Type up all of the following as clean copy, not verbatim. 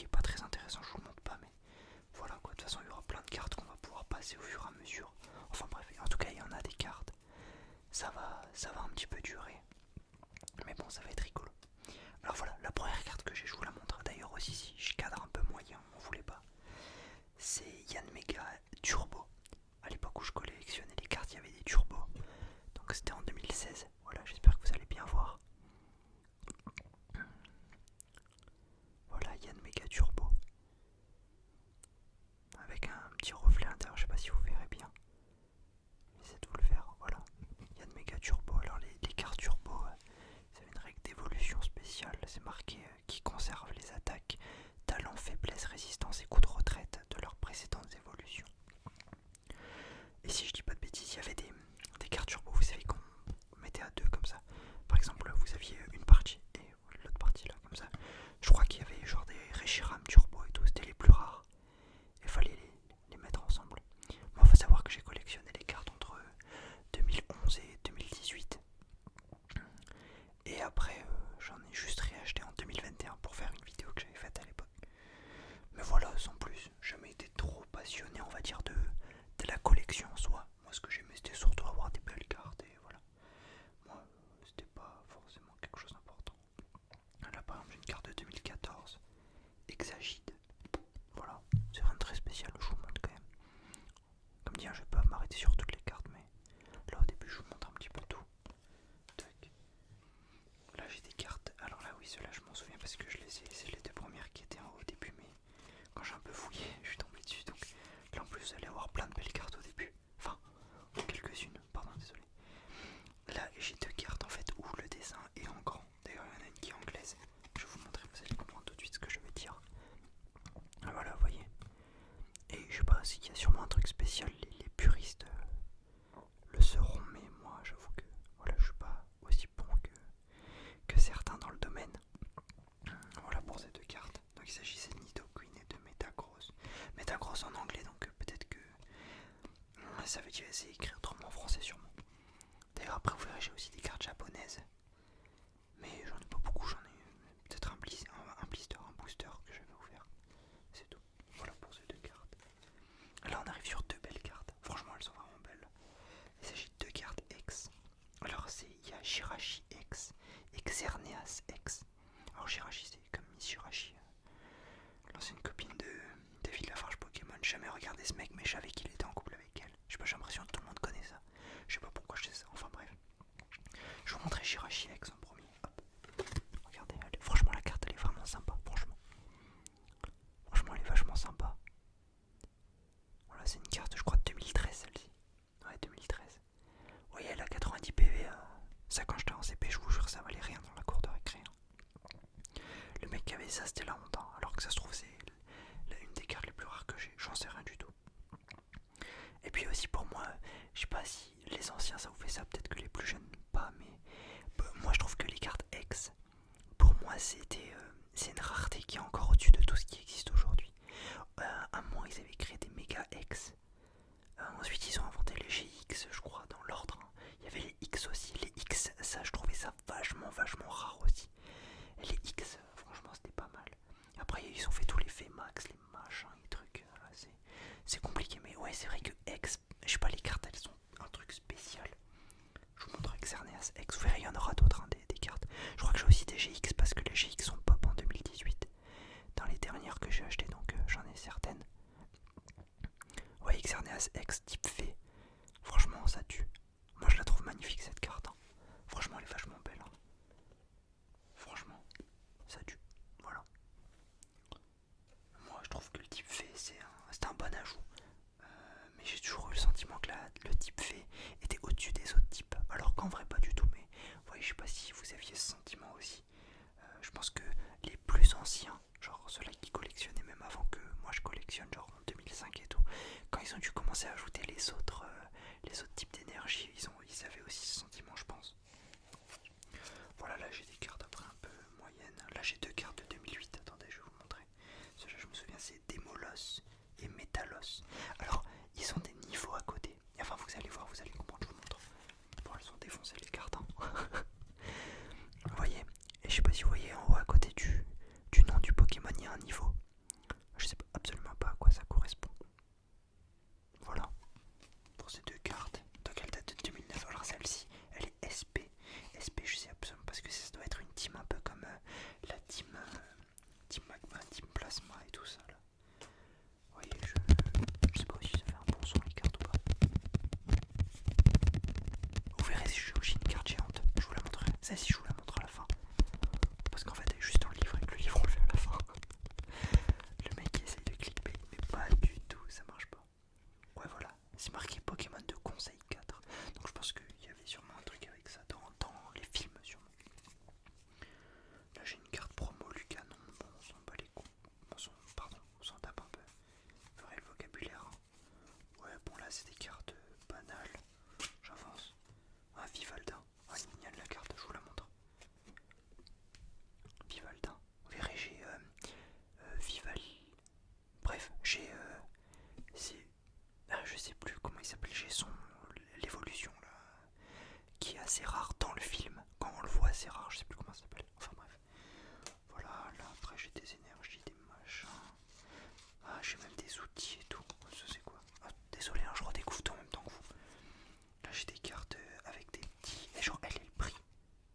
est pas très intéressant, je vous le montre pas, mais voilà quoi. De toute façon, il y aura plein de cartes qu'on va pouvoir passer au fur et à mesure. Enfin bref, en tout cas, il y en a des cartes. Ça va un petit peu durer, mais bon, ça va être rigolo. Alors voilà, la première carte que j'ai, je vous la montre. D'ailleurs aussi, si je cadre un peu moyen, on voulait pas. C'est Yann Mega Turbo. À l'époque où je collectionnais les cartes, il y avait des turbos. Donc c'était en 2016. Voilà, j'espère que vous allez bien voir. Voilà, Yann Mega Turbo. Avec un petit reflet à l'intérieur, je sais pas si vous verrez bien. J'essaie de vous le faire, voilà. Yann Mega Turbo. Alors les cartes turbo, c'est une règle d'évolution spéciale. C'est marqué qui conserve les attaques, talents, faiblesse, résistance et coups de retraite de leurs précédentes évolutions. Et si je dis pas de bêtises, il y avait des cartes turbo, vous savez, qu'on mettait à deux comme ça. Par exemple, vous aviez une partie et l'autre partie là, comme ça. Je crois qu'il y avait genre des Reshiram turbo et tout, c'était les plus rares. Il fallait les mettre ensemble. Moi, il faut savoir que j'ai collectionné les cartes entre 2011 et 2018. Et après, j'en ai juste réacheté en 2021 pour faire une vidéo que j'avais faite à l'époque. Mais voilà, sans plus, jamais été trop passionné, on va dire, de la collection en soi. Moi, ce que j'aimais, c'était surtout avoir des belles cartes et voilà. Moi, c'était pas forcément quelque chose d'important. Là, par exemple, j'ai une carte de 2014, Exagide. Voilà, c'est rien de très spécial, je vous montre quand même. Comme dit, je vais pas m'arrêter sur toutes les cartes, mais là, au début, je vous montre un petit peu tout. Tac. Là, j'ai des cartes. Alors là, oui, ceux-là, je m'en souviens parce que je les ai. C'est les deux premières qui étaient en haut au début, mais quand j'ai un peu fouillé, je suis tombé dessus. Donc là, en plus, vous allez avoir plein de belles cartes au début. Enfin, quelques-unes, pardon, désolé. Là, j'ai deux cartes en fait où le dessin est en grand. D'ailleurs, il y en a une qui est anglaise. Je vais vous montrer, vous allez comprendre tout de suite ce que je veux dire. Voilà, vous voyez. Et je sais pas s'il y a sûrement un truc spécial, les puristes le sauront, mais moi, j'avoue que voilà, je suis pas aussi bon que certains dans le domaine. Voilà pour ces deux cartes. Donc il s'agissait de Nidoqueen et de Metagross. Metagross en anglais, donc peut-être que ça veut dire c'est écrit autrement en français sûrement. D'ailleurs après vous verrez j'ai aussi des cartes japonaises. Mais j'en ai pas beaucoup, j'en ai peut-être un blister, un booster que je vais vous faire. C'est tout. Voilà pour ces deux cartes. Là on arrive sur deux belles cartes. Franchement elles sont vraiment belles. Il s'agit de deux cartes X. Alors il y a Shirashi X et Xerneas X. Alors Shirashi c'est comme Miss Shirashi, l'ancienne copine de Villafranche Pokémon. J'ai jamais regardé ce mec mais je savais qu'il était en couple avec elle. Je sais pas, j'ai l'impression que tout le monde connaît ça. Je sais pas pourquoi je sais ça, enfin bref. Je vous montrer Shirashi X en premier. Hop. Regardez, franchement la carte elle est vraiment sympa, franchement. Franchement elle est vachement sympa. Voilà, c'est une carte je crois de 2013 celle-ci. Ouais, 2013. Vous voyez elle a 90 PV. Ça quand j'étais en CP, je vous jure ça valait rien dans la cour de récré. Le mec qui avait ça c'était la honte, hein. Alors que ça se trouve c'est une des cartes les plus rares que j'ai, j'en sais rien du tout. Et puis aussi pour moi, je sais pas si les anciens ça vous fait ça, peut-être que les plus jeunes pas, mais moi je trouve que les cartes X, pour moi c'est une rareté qui est encore au-dessus de tout ce qui existe aujourd'hui. À un moment ils avaient créé des méga X. Ensuite ils ont inventé les GX je crois dans l'ordre, hein. Il y avait les X aussi, les X ça je trouvais ça vachement rare aussi. Et les X franchement c'était pas mal. Après ils ont fait tous les VMAX, les machins, les trucs, c'est compliqué, mais ouais c'est vrai que X, je sais pas, les cartes elles sont un truc spécial. Je vous montre Xerneas X, vous verrez il y en aura d'autres, hein, des cartes. Je crois que j'ai aussi des GX parce que les GX sont pop en 2018 dans les dernières que j'ai achetées, donc j'en ai certaines. Ouais, Xerneas X type V, franchement ça tue. Moi je la trouve magnifique cette carte, hein. Franchement elle est vachement belle, hein. Franchement ça tue, voilà. Moi je trouve que le type V c'est un bon ajout. Mais j'ai toujours eu le sentiment que le type V était au-dessus des autres types, alors qu'en vrai pas du tout. Mais ouais, je sais pas si vous aviez ce sentiment aussi. Je pense que les plus anciens, genre ceux-là qui collectionnaient même avant que moi je collectionne, genre en 2005 et tout, quand ils ont dû commencer à ajouter les autres types d'énergie, ils avaient aussi ce sentiment, je pense. Voilà, là j'ai des cartes après un peu moyennes. Là j'ai deux cartes de 2008, attendez je vais vous montrer. Ceux-là je me souviens c'est Démolos et Métalos. Alors ils ont des niveaux à côté. Enfin vous allez voir, vous allez comprendre, je vous montre. Bon elles sont défoncées les cartes, hein. Vous voyez, et je sais pas si vous voyez en haut à côté du nom du Pokémon il y a un niveau. plasma et tout ça là. Vous voyez, je sais pas si ça fait un bon son les cartes ou pas. Vous verrez si j'ai une carte géante, je vous la montrerai. Celle-ci je vous la montre à la fin. Parce qu'en fait elle est juste dans le livre et que le livre on le fait à la fin. Le mec qui essaye de clickbait mais pas du tout, ça marche pas. Ouais voilà, c'est marqué Pokémon de conseil 4. Donc je pense qu'il y avait sûrement un truc avec ça dans les films sûrement. Là j'ai une carte promo Lucas, non, bon on s'en bat les coups. On s'en tape un peu. Ferait le vocabulaire. Hein. Ouais bon là c'est des cartes banales. J'avance. Ah Vivaldin. Ah elle est mignonne la carte, je vous la montre. Vivaldin. Vous verrez j'ai Vival. Bref, j'ai je sais plus comment il s'appelle, j'ai l'évolution là qui est assez rare dans le film. Quand on le voit c'est rare, je sais plus comment ça s'appelle. Enfin bref. Voilà, là après j'ai des énergies, des machins. Ah j'ai même des outils et tout. Ça c'est quoi? Ah, désolé hein, je redécouvre tout en même temps que vous. Là j'ai des cartes avec des petits. Et genre elle est le prix.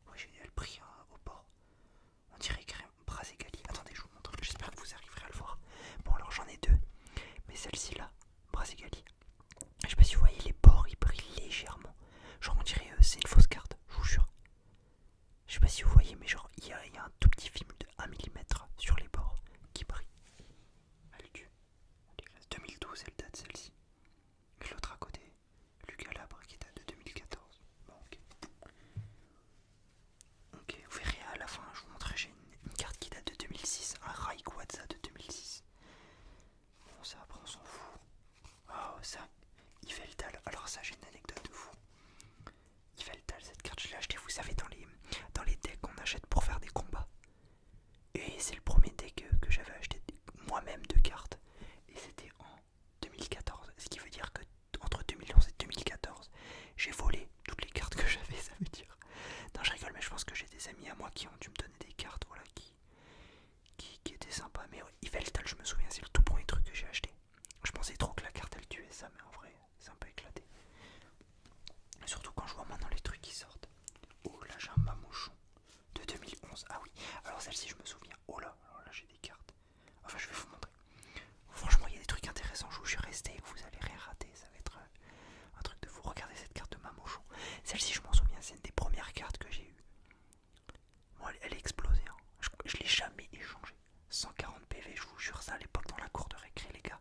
Ouais j'ai le prix hein, au port. On dirait carrément Braségali. Attendez je vous montre, j'espère que vous arriverez à le voir. Bon alors j'en ai deux. Mais celle-ci là, Braségali. Je sais pas si vous voyez les bords, ils brillent légèrement. Genre on dirait c'est une fausse carte, je vous jure. Je sais pas si vous voyez, mais genre il y a un tout petit film de 1 mm sur les bords qui brille. Elle tue. 2012 elle date celle-ci. Et l'autre à côté, Lucas Labre qui date de 2014. Bon ok. Ok, vous verrez à la fin, je vous montrerai, j'ai une carte qui date de 2006, un Rayquaza de 2006. Bon ça après on s'en fout. Oh ça, Yveltal, alors ça j'ai une anecdote de fou. Yveltal, cette carte je l'ai achetée, vous savez, dans les decks qu'on achète pour faire des combats. Et c'est le premier deck que j'avais acheté moi-même de cartes. Et c'était en 2014. Ce qui veut dire que entre 2011 et 2014, j'ai volé toutes les cartes que j'avais, ça veut dire. Non, je rigole, mais je pense que j'ai des amis à moi qui ont dû me donner des cartes, voilà, qui étaient sympas. Mais ouais, Yveltal, je me souviens, c'est le tout premier truc que j'ai acheté. Je pensais trop que la carte elle tuait ça, mais en vrai, c'est un peu éclaté. Surtout quand je vois maintenant les trucs qui sortent. Oh là, j'ai un Mamouchon de 2011. Ah oui, alors celle-ci, je me souviens. Oh là, alors là, j'ai des cartes. Enfin, je vais vous montrer. Franchement, il y a des trucs intéressants. Je vous jure, restez, vous allez rien rater. Ça va être un truc de fou. Regardez cette carte de Mamouchon. Celle-ci, je m'en souviens, c'est une des premières cartes que j'ai eues. Bon, elle est explosée. Hein. Je l'ai jamais échangée. 140 PV, je vous jure, ça à l'époque dans la cour de récré, les gars.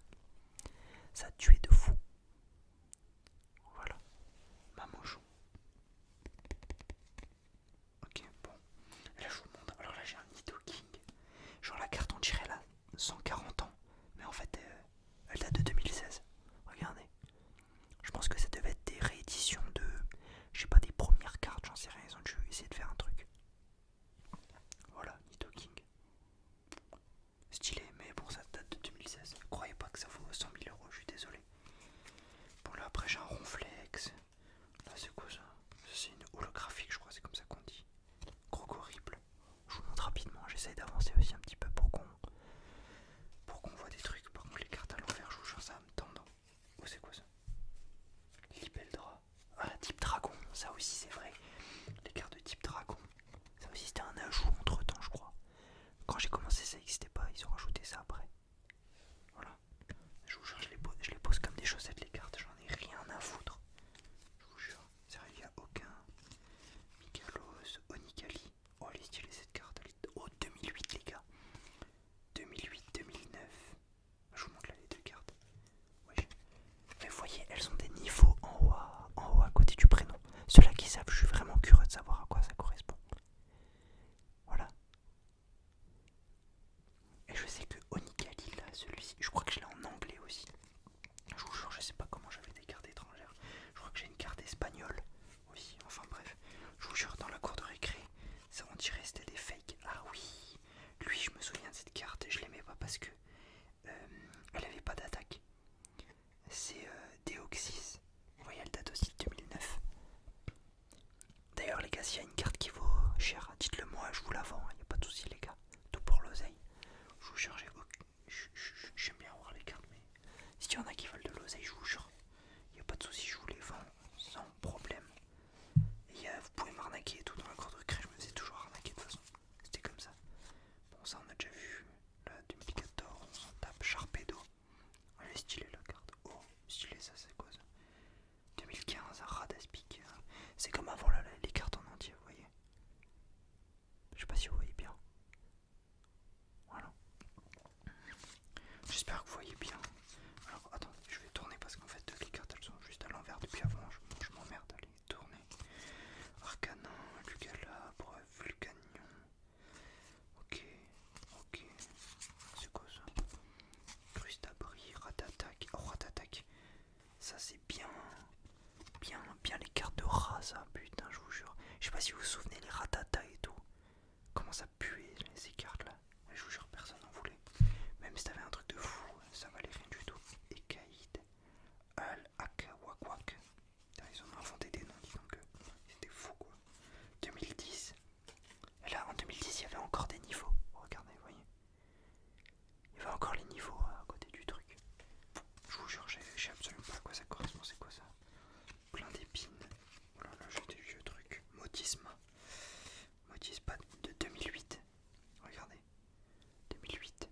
Ça a tué de fou. Voilà. Mamouchon. Ok, bon. Là, je vous montre. Alors là, j'ai un Nidoking. Genre, la carte, on dirait là, 140 ans. Mais en fait, elle date de 2016. Regardez. Je pense que ça devait être des rééditions de. Je sais pas, des premières cartes, j'en sais rien. Ils ont dû essayer de faire un truc. Voilà, Nidoking. Stylé, mais bon, ça date de 2016. Croyez pas que ça vaut 100 000 euros, je suis désolé. Bon, là, après, j'ai un Ronflex. Là, c'est quoi ça? C'est une holographique, je crois, c'est comme ça qu'on dit. Horrible. Je vous montre rapidement, j'essaye d'avancer aussi un petit peu pour qu'on voit des trucs. Par contre les cartes à l'envers, je vous jure ça va me tendre. Oh c'est quoi ça? Libeldra. Ah type dragon, ça aussi c'est vrai. Les cartes de type dragon. Ça aussi c'était un ajout entre temps je crois. Quand j'ai commencé ça n'existait pas, ils ont rajouté ça après. Voilà. Je vous jure je les pose comme des chaussettes les cartes, j'en ai rien à foutre. Je vous jure, sérieux il n'y a aucun. Mikalos, Onikali. Oh elle est stylée cette carte, elle est... Oh 2008 les gars. 2008-2009. Je vous montre là les deux cartes. Oui. Mais vous voyez, elles ont des niveaux en haut à côté du prénom. Ceux-là qui savent, je suis vraiment curieux de savoir à quoi ça correspond. Voilà. Et je sais que Onikali là, celui-ci, je crois que je l'ai en anglais aussi. Je vous jure, je sais pas comment j'avais des cartes étrangères. Je crois que j'ai une carte espagnole. Oui, enfin bref. Je vous jure, dans la cour de récré, ça on dirait c'était des fakes. Ah oui, lui je me souviens de cette carte, je l'aimais pas parce que elle avait pas d'attaque. C'est Deoxys. Vous voyez, elle date aussi de 2009. D'ailleurs les gars, s'il y a une carte qui vaut cher, dites-le moi, je vous la vends, y a pas de soucis les gars. Tout pour l'oseille. Je vous jure, j'aime bien voir les cartes, mais s'il y en a qui veulent de l'oseille, je vous jure, y a pas de soucis, je vous les vends sans problème. Et vous pouvez m'arnaquer et tout dans la cour de récré, je me faisais toujours arnaquer de toute façon. C'était comme ça. Bon, ça on a déjà vu. Là, 2014. bien. Alors attends, je vais tourner parce qu'en fait les cartes elles sont juste à l'envers depuis avant. Je m'emmerde à les tourner. Arcanin, Lucala, bref, Vulcanion. Ok, ok. C'est quoi ça? Crustabri, Ratatac. Oh, Ratatac. Ça c'est bien. Bien les cartes de rat, ça. Putain, je vous jure. Je sais pas si vous vous souvenez, les Ratata et tout. Comment ça puait ces cartes là. Je vous jure, personne n'en voulait. Même si t'avais un truc de fou, ça valait rien du tout. Ekaïd, Al-Akawakwak. Ils ont inventé des noms, dis donc. C'était fou quoi. 2010. Et là, en 2010, il y avait encore des niveaux. Regardez, vous voyez. Il y avait encore les niveaux à côté du truc. Je vous jure, je sais absolument pas à quoi ça correspond. C'est quoi ça? Plein d'épines. Oh là là, j'ai des vieux trucs. Motisma. Motisma de 2008. Regardez. 2008.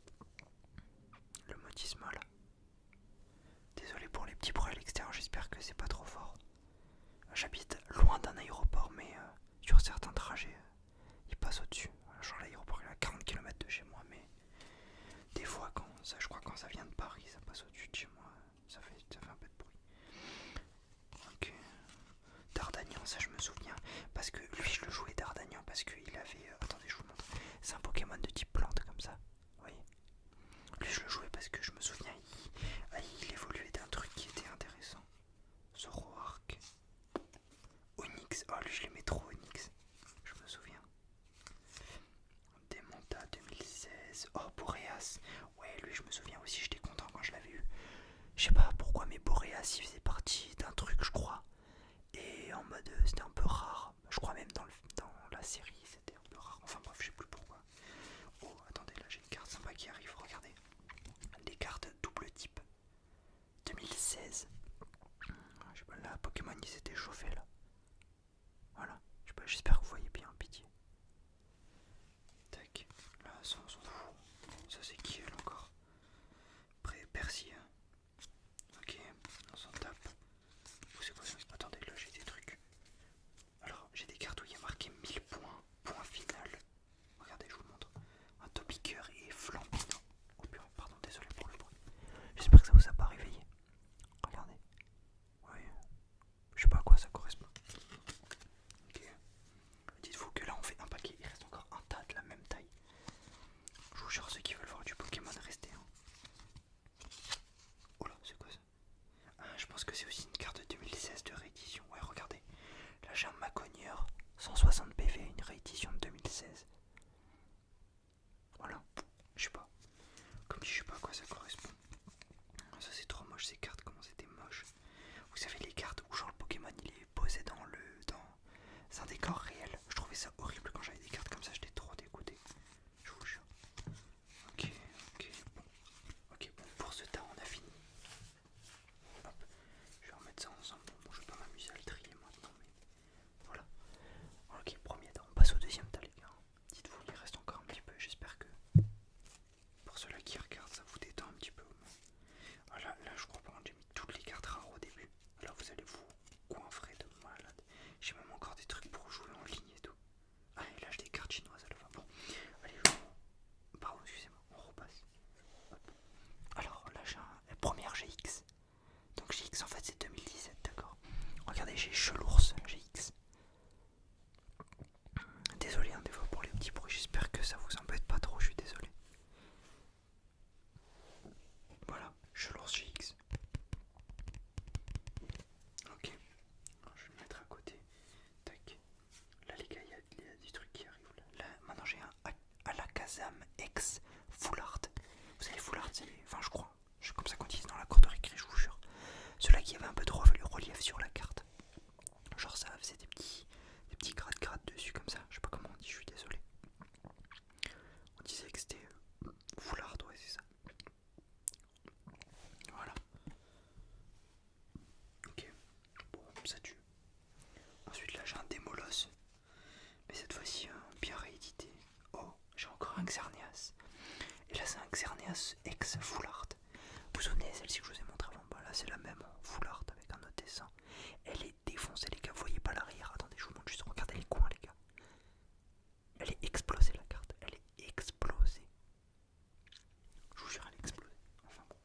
Le Motisma là. Désolé pour les petits bruits à l'extérieur, j'espère que c'est pas trop fort. J'habite loin d'un aéroport, mais sur certains trajets, il passe au-dessus. Genre l'aéroport il est à 40 km de chez moi, mais des fois, je crois quand ça vient de Paris, ça passe au-dessus de chez moi, ça fait un peu de bruit. Ok. D'Artagnan, ça je me souviens, parce que lui je le jouais D'Artagnan, parce qu'il avait... attendez, je vous montre. C'est un Pokémon de type plante comme ça, vous voyez. Lui je le jouais parce que je me souviens, il évoluait d'un truc qui était intéressant. Zoroark. Onyx, oh lui je l'aimais trop Onyx, je me souviens. Démonta 2016, oh Boreas, ouais lui je me souviens aussi, j'étais content quand je l'avais eu. Je sais pas pourquoi mais Boreas il faisait partie d'un truc je crois. Et en mode c'était un peu rare, je crois même dans la série c'était un peu rare, enfin bref je sais plus pourquoi. Oh attendez là j'ai une carte sympa qui arrive, regardez. Les cartes double type 2016. Je sais pas là Pokémon il s'était chauffé là. Voilà, je sais pas, j'espère que vous voyez bien, pitié. Tac, là ça on s'en fout. Ça c'est qui elle encore? Percy. Ok, on s'en tape. C'est quoi ça? Attendez, là j'ai des trucs. Alors j'ai des cartes où il y a marqué 1000 points, point final. Regardez, je vous montre. Un Topiqueur et Flampinant. Oh purée, pardon, désolé pour le bruit. J'espère que ça vous a pas réveillé. Regardez. Oui, je sais pas à quoi ça correspond. Ok. Dites-vous que là on fait un paquet, il reste encore un tas de la même taille. Je vous jure, ceux qui veulent voir du Pokémon, restez. Hein. Oh là, c'est quoi ça? Ah, je pense que c'est aussi une carte de 2016 de réédition. Ouais, regardez. Là j'ai un Maconieur, 160 PV, une réédition de 2016. Voilà, je sais pas. Comme dit, je sais pas à quoi ça correspond. Ça c'est trop moche ces cartes, comment c'était moche. Vous savez les cartes où genre le Pokémon il est posé dans un décor réel. Je trouvais ça horrible quand j'avais des cartes comme ça, j'étais trop dégoûté. Je vous jure. Ok, bon. Ok, bon, pour ce tas on a fini. Hop, je vais remettre ça ensemble. Bon, je vais pas m'amuser à le trier maintenant, mais voilà. Ok, premier tas, on passe au deuxième tas les gars. Dites-vous, il reste encore un petit peu, j'espère que pour ceux-là qui regardent, ça vous détend un petit peu au moins. Voilà, là je crois pas que j'ai mis toutes les cartes rares au début. Alors vous allez vous coinfrer de malade. J'ai même encore des trucs pour jouer en ligne et tout. Ah et là j'ai des cartes chinoises à la fin. Bon, allez, pardon, excusez-moi, on repasse. Hop. Alors là j'ai la première GX. Donc GX en fait c'est 2017, d'accord. Regardez, j'ai Chelours GX. Désolé hein, des fois pour les petits bruits, j'espère que ça vous embête pas trop, je suis désolé. Voilà, Chelours GX. Ok, alors, je vais le mettre à côté. Tac. Là les gars, il y a des trucs qui arrivent là. Là maintenant j'ai un Alakazam X Full Art. Vous savez Full Art c'est les... Enfin je crois, c'est comme ça qu'on utilise dans la cour de récré, je vous jure. Ceux-là qui avaient un peu de relief sur la carte. Genre ça faisait des petits gratte-gratte dessus comme ça. Je sais pas comment on dit, je suis désolé. On disait que c'était Full Art, ouais c'est ça. Voilà. Ok, bon ça tue. Ensuite là j'ai un Démolos. Mais cette fois-ci bien réédité. Oh, j'ai encore un Xerneas. Et là c'est un Xerneas X Full Art. Vous vous souvenez celle-ci que je vous ai montré avant? Bah là c'est la même en Full Art avec un autre dessin. Elle est défoncée les gars, vous voyez pas l'arrière. Attendez, je vous montre juste, regardez les coins les gars. Elle est explosée la carte, elle est explosée. Je vous jure elle est explosée. Enfin bon.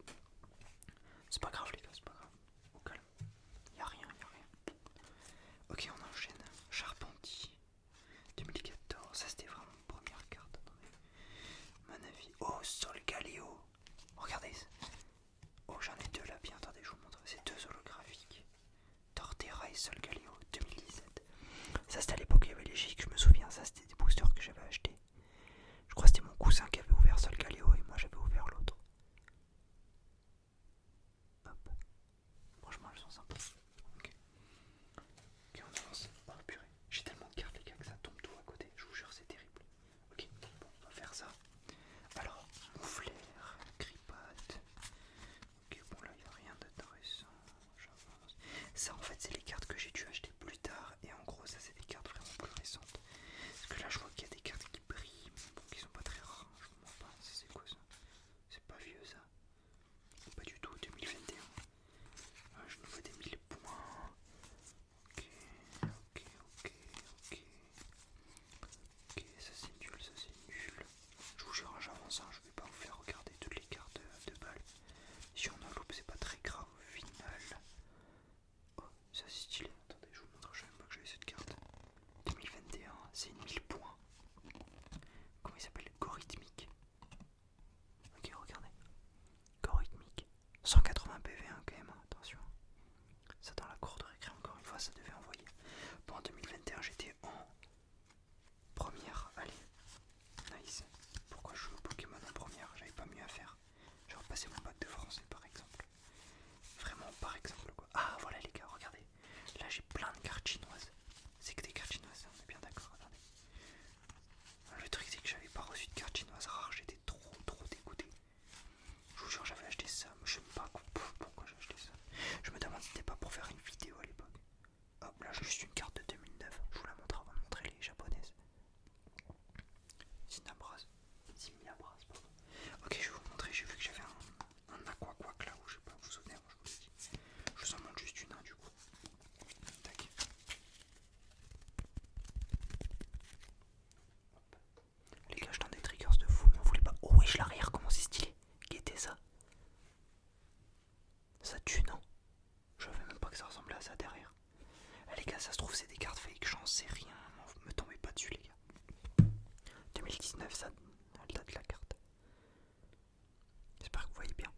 Ça tue, non? Je savais même pas que ça ressemblait à ça derrière. Eh, les gars, ça se trouve, c'est des cartes fake, j'en sais rien. Me tombez pas dessus, les gars. 2019, ça, elle date la carte. J'espère que vous voyez bien.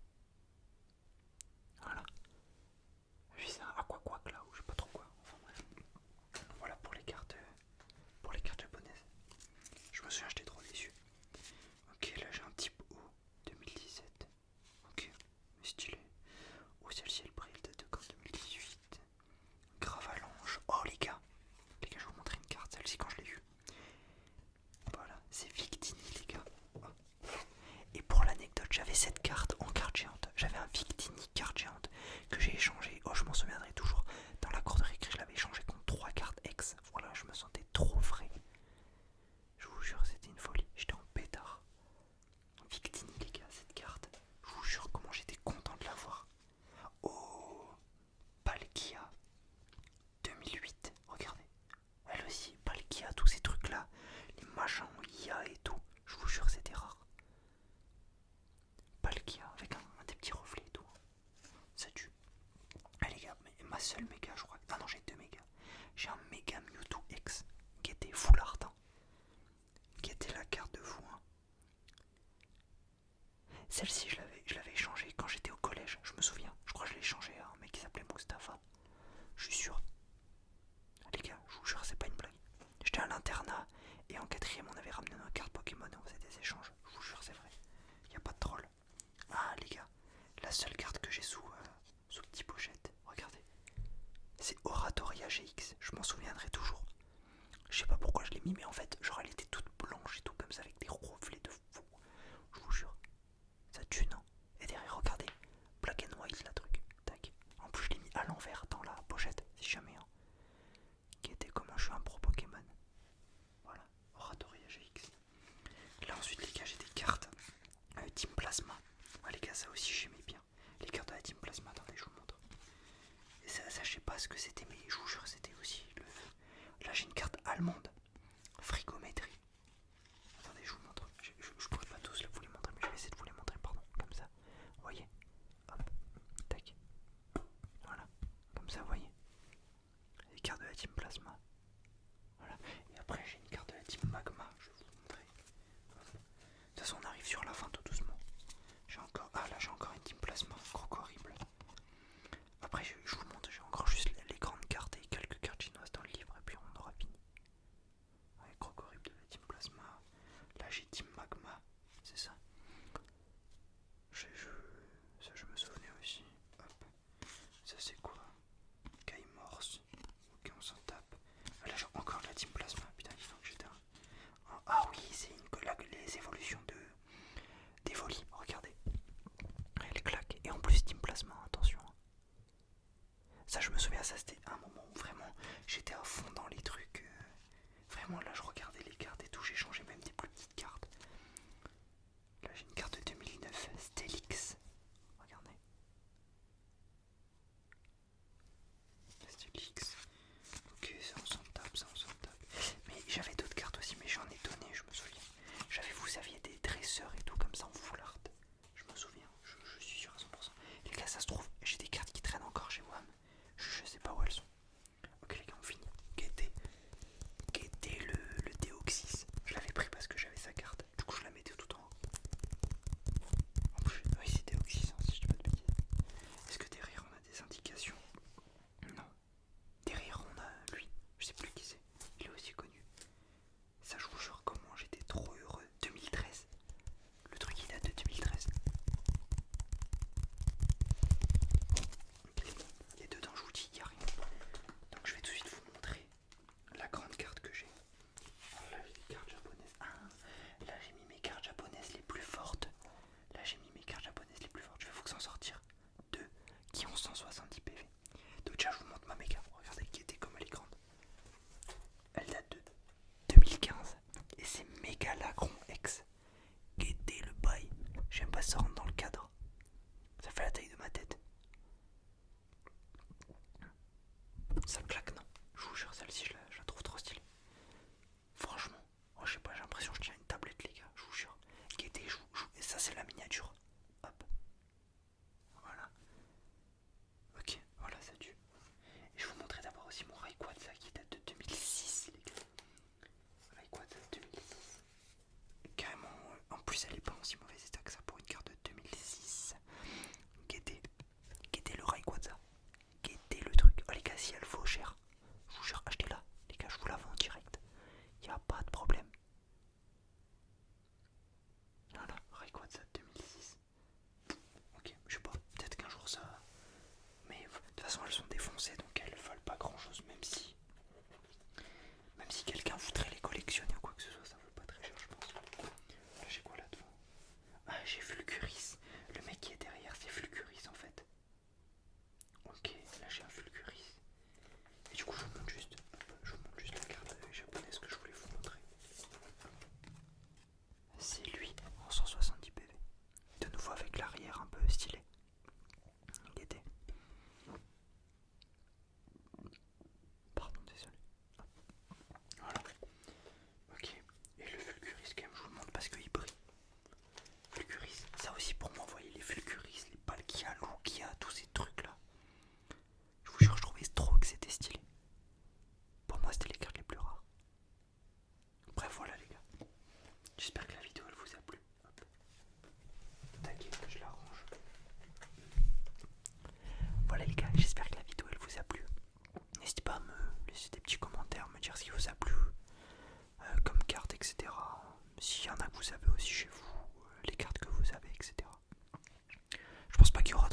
Voilà. J'ai c'est un aqua là, ou je sais pas trop quoi. Enfin bref. Voilà pour les cartes japonaises. Je me souviens, j'étais trop déçu. Ok, là j'ai un type O 2017. Ok, mais stylé. Oh, celle-ci elle brille, date de quand? 2018. Gravalange. Oh les gars, je vais vous montrer une carte, celle-ci quand je l'ai vue. Voilà, c'est Victini les gars. Oh. Et pour l'anecdote, j'avais cette carte en carte géante. J'avais un Victini carte géante que j'ai échangé. Oh, je m'en souviendrai toujours. Dans la cour de récré, je l'avais échangé contre 3 cartes ex. Voilà, je me sentais trop frais. Je vous jure, c'était une folie. J'étais en pétard. Victini les gars, cette carte. Je vous jure comment j'étais content de l'avoir. Oh, Palkia 2008. Regardez. Elle aussi, Palkia, tous ces trucs là. Les machins en IA et tout. Je vous jure, c'était rare. Palkia avec un des petits reflets et tout. Ça tue. Ah les gars, mais ma seule méga, je crois. Ah non, j'ai 2 mégas. J'ai un méga Mewtwo X qui était full art. Hein. Qui était la carte de fou. Hein. Celle-ci, je l'avais échangée quand j'étais au collège. Je me souviens. Je crois que je l'ai échangée à un mec qui s'appelait Mustapha. Je suis sûr. Les gars, je vous jure, c'est pas une blague. J'étais à l'internat et en 4ème, on avait ramené nos cartes Pokémon et on faisait des échanges. Je vous jure, c'est vrai. Y a pas de troll. Ah les gars, la seule carte que j'ai sous petit pochette, regardez, c'est Oratoria GX, je m'en souviendrai toujours. Je sais pas pourquoi je l'ai mis, mais en fait, genre elle était toute blanche et tout comme ça avec des reflets de fou. Je vous jure, ça tue, non? Et derrière, regardez, black and white la truc, tac. En plus, je l'ai mis à l'envers dans la pochette, si jamais, hein. Qui était comme je suis un pro Pokémon. Voilà, Oratoria GX. Là ensuite, les gars, j'ai des cartes Team Plasma. Ah, les gars, ça aussi j'aimais bien. Les cartes de la Team Plasma, attendez, je vous montre. Et ça je sais pas ce que c'était, mais je vous jure, c'était aussi le feu. Là, j'ai une carte allemande. Frigométrie. Attendez, je vous montre. Je pourrais pas tous vous les montrer, mais je vais essayer de vous les montrer, pardon. Comme ça. Vous voyez? Hop. Tac. Voilà. Comme ça, vous voyez? Les cartes de la Team Plasma. Voilà. Et après, j'ai une carte de la Team Magma. Je vais vous montrer. De toute façon, on arrive sur la fin tout doucement. J'ai encore. Ah là, j'ai encore une Team Plasma. Croco horrible. Après, je vous montre, j'ai encore juste les grandes cartes et quelques cartes chinoises dans le livre, et puis on aura fini. Je pense pas qu'il y aura